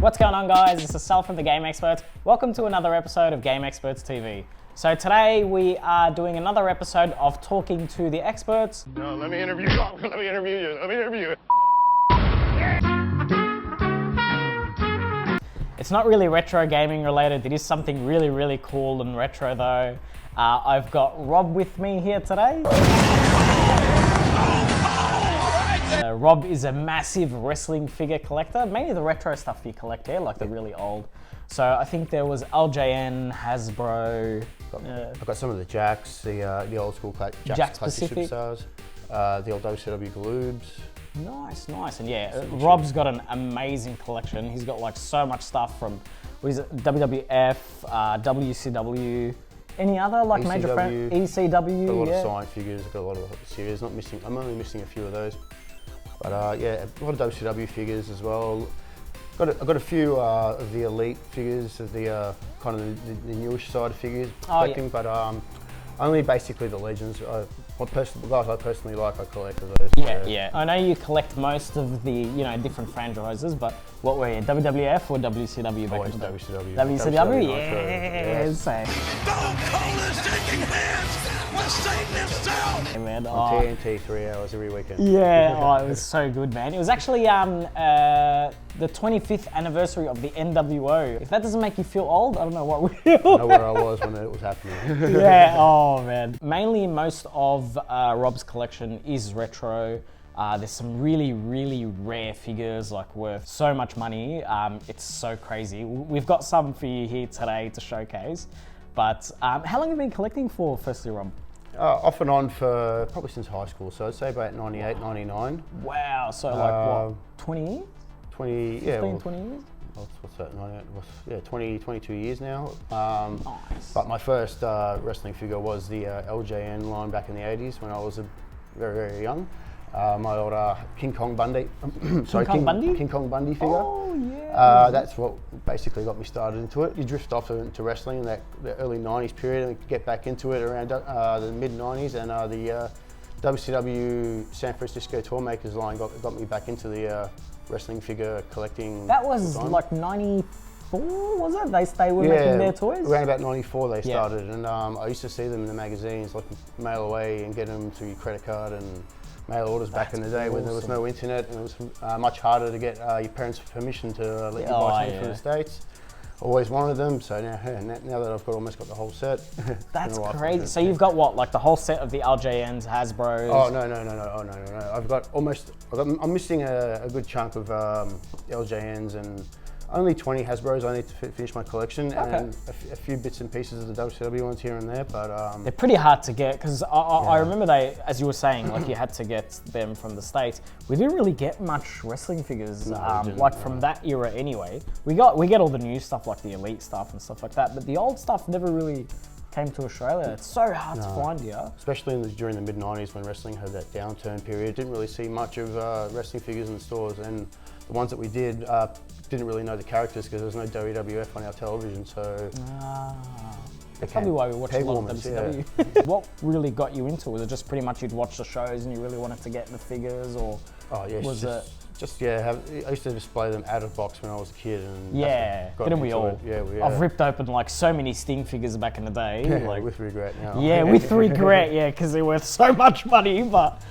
What's going on, guys? This is Sal from the GameExperts. Welcome to another episode of GameExperts TV. So today we are doing another episode of Talking to the Experts. No, let me interview you. Let me interview you. Let me interview you. It's not really retro gaming related. It is something really, really cool and retro though. I've got Rob with me here today. Rob is a massive wrestling figure collector. Mainly the retro stuff you collect here, like the really old. So I think there was LJN, Hasbro. I've got some of the Jacks, the old school Jack classic specific. superstars, the old WCW Galoobs. Nice. And yeah, Rob's got an amazing collection. He's got like so much stuff from WWF, WCW, any other like ECW, major friend, ECW. Got a lot of signed figures, got a lot of series. I'm only missing a few of those. But yeah, a lot of WCW figures as well. I've got a few of the elite figures, of the kind of the newish side of figures collecting, but only basically the legends. The guys I personally like, I collect of those. Yeah. I know you collect most of the different franchises, but what were you, WWF or WCW back in the day? WCW. WCW, yes. Don't call this taking hands. We're Satan himself. Hey, man. On TNT 3 hours every weekend. Yeah, it was so good, man. It was actually the 25th anniversary of the NWO. If that doesn't make you feel old, I don't know what will. I know where I was when it was happening. Yeah, oh man. Mainly most of Rob's collection is retro. There's some really, really rare figures like worth so much money. It's so crazy. We've got some for you here today to showcase. But how long have you been collecting for, firstly, Rob? Off and on for probably since high school, so I'd say about 98, 99. Wow, so like what, 20 years? 20, yeah. 15, 20 years? What's that? 20, 22 years now. Nice. But my first wrestling figure was the LJN line back in the 80s when I was very, very young. My old King Kong Bundy. King Kong Bundy figure. Oh yeah. That's what basically got me started into it. You drift off into wrestling in the early 90s period and get back into it around the mid 90s, and the WCW San Francisco Tourmakers line got me back into the wrestling figure collecting. That was like 94, was it? They were making their toys? Around about 94 they started, and I used to see them in the magazines, like mail away and get them to your credit card and mail orders back in the day when there was no internet, and it was much harder to get your parents' permission to let you buy something from the States. Always wanted them, so now that I've almost got the whole set. That's crazy. So you've got what, like the whole set of the LJNs, Hasbros? Oh no. I'm missing a good chunk of LJNs and only 20 Hasbros I need to finish my collection, and a few bits and pieces of the WCW ones here and there, but they're pretty hard to get because I remember as you were saying, like you had to get them from the States. We didn't really get much wrestling figures, from that era anyway. We get all the new stuff like the elite stuff and stuff like that, but the old stuff never really came to Australia. It's so hard to find here. Especially during the mid 90s when wrestling had that downturn period. Didn't really see much of wrestling figures in the stores, and the ones that we did didn't really know the characters because there was no WWF on our television, so... That's probably why we watched a lot of WCW. Yeah. What really got you into it? Was it just pretty much you'd watch the shows and you really wanted to get the figures, or was it... I used to display them out of box when I was a kid, and didn't we all? I've ripped open like so many Sting figures back in the day, like with regret now. Yeah, with regret, because they're worth so much money, but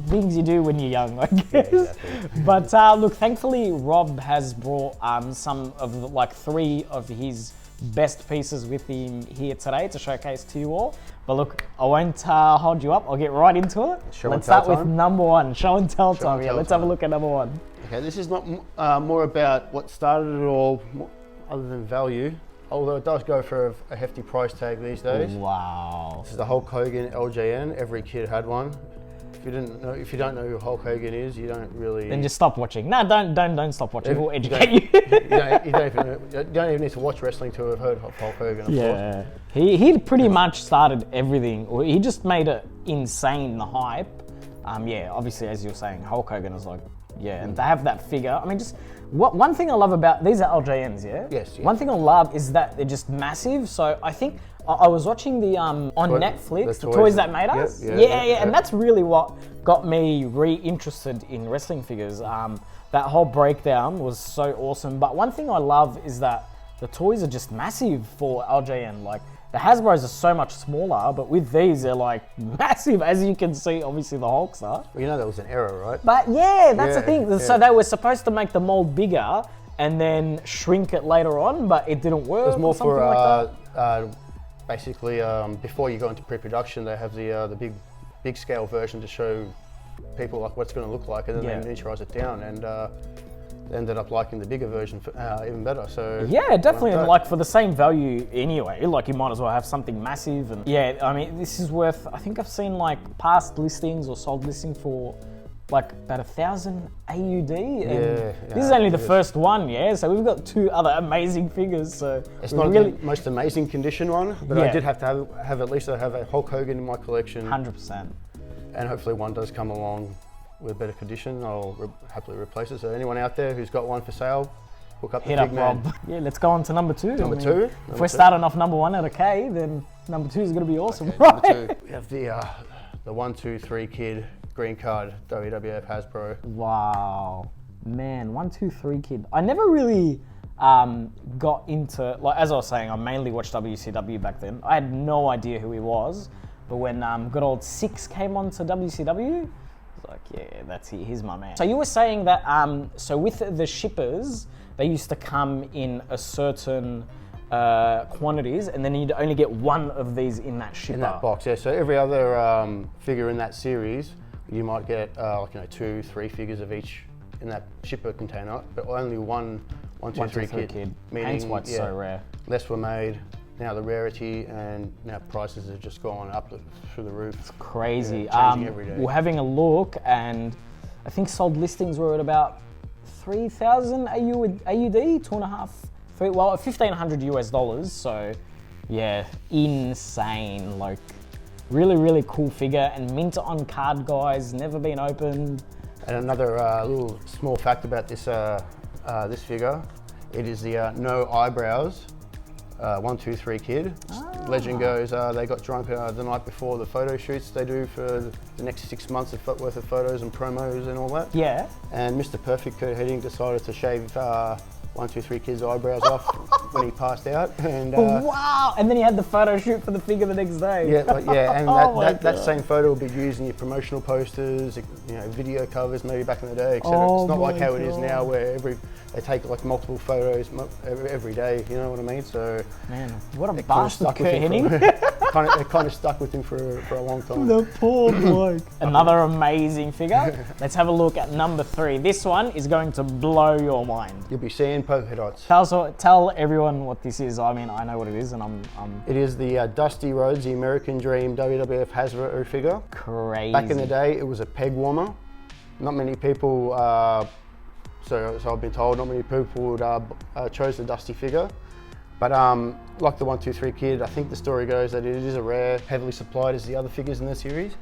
things you do when you're young, I guess. Yeah, exactly. But look, thankfully Rob has brought some of like 3 of his best pieces with him here today to showcase to you all. But look, I won't hold you up. I'll get right into it. Let's start with number 1, show and tell time. Yeah, let's have a look at number 1. Okay, this is not more about what started it all, other than value. Although it does go for a hefty price tag these days. Wow. This is the Hulk Hogan LJN. Every kid had one. If you don't know who Hulk Hogan is, you don't really. Then just stop watching. No, don't stop watching. We'll educate you. You don't even need to watch wrestling to have heard of Hulk Hogan. Of course. He pretty much started everything. He just made it insane, the hype. Obviously, as you were saying, Hulk Hogan is like, Yeah, and to have that figure, I mean, just one thing I love about these are LJNs, yeah. Yes. One thing I love is that they're just massive. So I think I was watching the on Netflix, the toys that made us. Yeah, and that's really what got me re-interested in wrestling figures. That whole breakdown was so awesome. But one thing I love is that the toys are just massive for LJN. Like the Hasbros are so much smaller, but with these they're like massive, as you can see. Obviously the Hulks are. Well, you know that was an error, right? But yeah, that's the thing. So they were supposed to make the mold bigger and then shrink it later on, but it didn't work. It was more for like basically before you go into pre-production, they have the big scale version to show people like what's going to look like, and then they miniaturize it down, and they ended up liking the bigger version even better. So yeah, definitely, and like for the same value anyway, like you might as well have something massive. And yeah, I mean, this is worth, I think I've seen like past listings or sold listing for like about 1,000 AUD, and this is only the first one, so we've got 2 other amazing figures. So it's not really the most amazing condition one, but I did have to have at least have a Hulk Hogan in my collection. 100%. And hopefully one does come along with better condition. I'll happily replace it. So anyone out there who's got one for sale, hook up the big man. Rob. Yeah, let's go on to number 2. Number 2. If we're starting off number 1 at a K, then number 2 is going to be awesome, okay, right? Number 2. We have the 1, 2, 3 kid green card WWF Hasbro. Wow, man, 1, 2, 3 kid. I never really got into, like as I was saying, I mainly watched WCW back then. I had no idea who he was, but when good old Six came on to WCW, I was like, yeah, that's it, he's my man. So you were saying that, so with the shippers, they used to come in a certain quantities, and then you'd only get one of these in that shipper. In that box, yeah. So every other figure in that series, you might get 2, 3 figures of each in that shipper container, but only one 2, 3 kid. Meaning, hence why it's so rare. Less were made. Now the rarity and now prices have just gone up through the roof. It's crazy. Changing every day. We're having a look, and I think sold listings were at about 3,000 AUD, 2.5, 3, well, $1,500 US. So yeah, insane. Like really, really cool figure, and mint on card, guys. Never been opened. And another little small fact about this this figure, it is the no eyebrows 1, 2, 3 kid. Legend goes they got drunk the night before the photo shoots they do for the next 6 months worth of photos and promos and all that. Yeah. And Mr. Perfect Kurt Hennig decided to shave 1, 2, 3 kid's eyebrows off when he passed out. And wow! And then he had the photo shoot for the figure the next day. Yeah, and that same photo will be used in your promotional posters, video covers, maybe back in the day, etc. It's not like how it is now, where they take like multiple photos every day. You know what I mean? So man, what a bastard, Kurt Hennig. It kind of stuck with him for a long time. The poor bloke. Another amazing figure. Let's have a look at number 3. This one is going to blow your mind. You'll be seeing polka dots. Tell everyone what this is. I mean, I know what it is, and I'm... It is the Dusty Rhodes, the American Dream WWF Hasbro figure. Crazy. Back in the day, it was a peg warmer. Not many people, so I've been told, not many people would chose the Dusty figure. But like the 1, 2, 3 kid, I think the story goes that it is a rare, heavily supplied as the other figures in the series.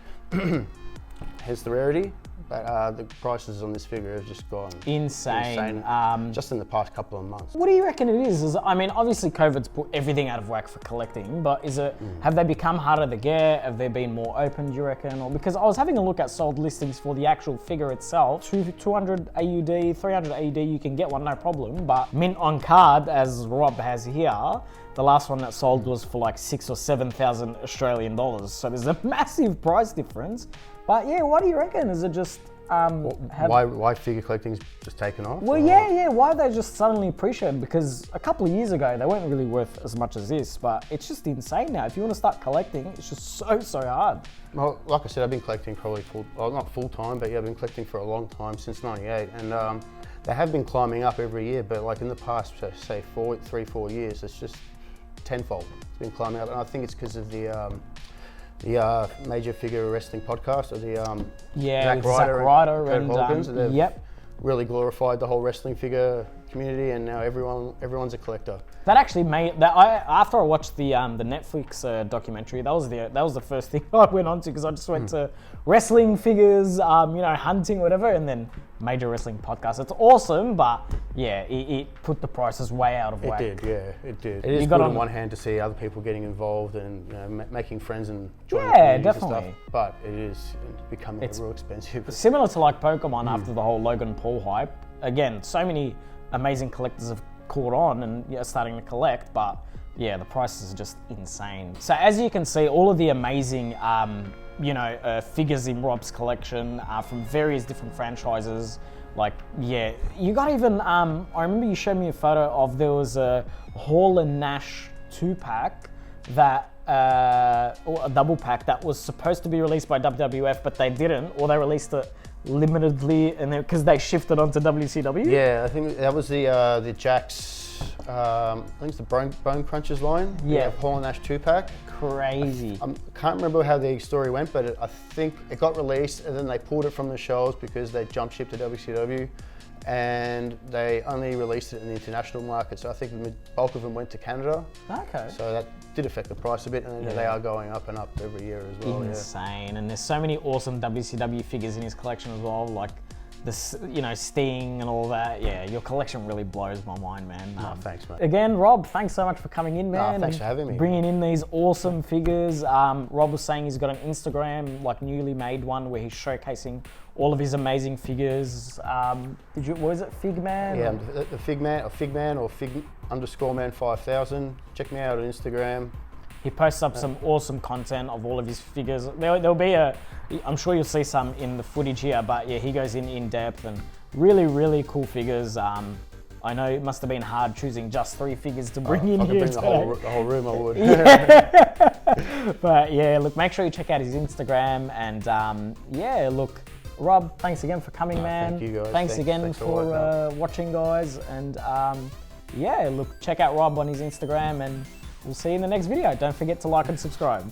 Hence the rarity. But the prices on this figure have just gone insane. Just in the past couple of months. What do you reckon it is? I mean, obviously COVID's put everything out of whack for collecting, but is it? Have they become harder to get? Have they been more open, do you reckon? Or because I was having a look at sold listings for the actual figure itself, 200 AUD, 300 AUD, you can get one, no problem. But mint on card, as Rob has here, the last one that sold was for like 6,000 or 7,000 Australian dollars. So there's a massive price difference. But yeah, what do you reckon? Is it just why figure collecting's just taken off? Well, yeah. Why they just suddenly appreciated? Because a couple of years ago they weren't really worth as much as this. But it's just insane now. If you want to start collecting, it's just so hard. Well, like I said, I've been collecting probably not full time, but yeah, I've been collecting for a long time, since '98, and they have been climbing up every year. But like in the past, say 3-4 years, it's just tenfold. It's been climbing up, and I think it's because of the Major Figure Wrestling podcast, or the Zack Ryder and Hawkins. They've really glorified the whole wrestling figure community, and now everyone's a collector. That actually made that. After I watched the Netflix documentary, that was the first thing I went on to, because I just went to wrestling figures, you know, hunting, whatever, and then major wrestling podcast. It's awesome, but yeah, it put the prices way out of whack. It did, yeah, it did. It is good on one hand to see other people getting involved and, you know, making friends and joining communities definitely. and stuff, but it is becoming real expensive. Similar to like Pokemon after the whole Logan Paul hype. Again, so many amazing collectors have caught on and starting to collect, but yeah, the prices are just insane. So as you can see, all of the amazing you know, figures in Rob's collection from various different franchises. Like, yeah, you got even, I remember you showed me a photo of, there was a Hall and Nash 2-pack that, or a double pack that was supposed to be released by WWF, but they didn't, or they released it limitedly, and because they shifted onto WCW. Yeah, I think that was the Jack's, I think it's the Bone Crunchers line. Yeah. Hall and Nash 2-pack. Crazy. I can't remember how the story went, but I think it got released and then they pulled it from the shelves because they jump shipped to WCW, and they only released it in the international market. So I think the bulk of them went to Canada. Okay. So that did affect the price a bit, and they are going up and up every year as well. Insane. And there's so many awesome WCW figures in his collection as well, like this, you know, Sting and all that. Yeah, your collection really blows my mind, man. Thanks, mate. Again, Rob, thanks so much for coming in, man. Thanks for having me. Bringing in these awesome figures. Rob was saying he's got an Instagram, like newly made one, where he's showcasing all of his amazing figures. What was it, Figman? Yeah, the Figman or Fig_man 5000. Check me out on Instagram. He posts up some awesome content of all of his figures. There'll be I'm sure you'll see some in the footage here, but yeah, he goes in depth and really, really cool figures. I know it must have been hard choosing just 3 figures to bring in if I could here bring the whole room, I would. Yeah. But yeah, look, make sure you check out his Instagram, and yeah, look, Rob, thanks again for coming, man. Thank you, guys. Thanks again for watching, guys, and yeah, look, check out Rob on his Instagram, and we'll see you in the next video. Don't forget to like and subscribe.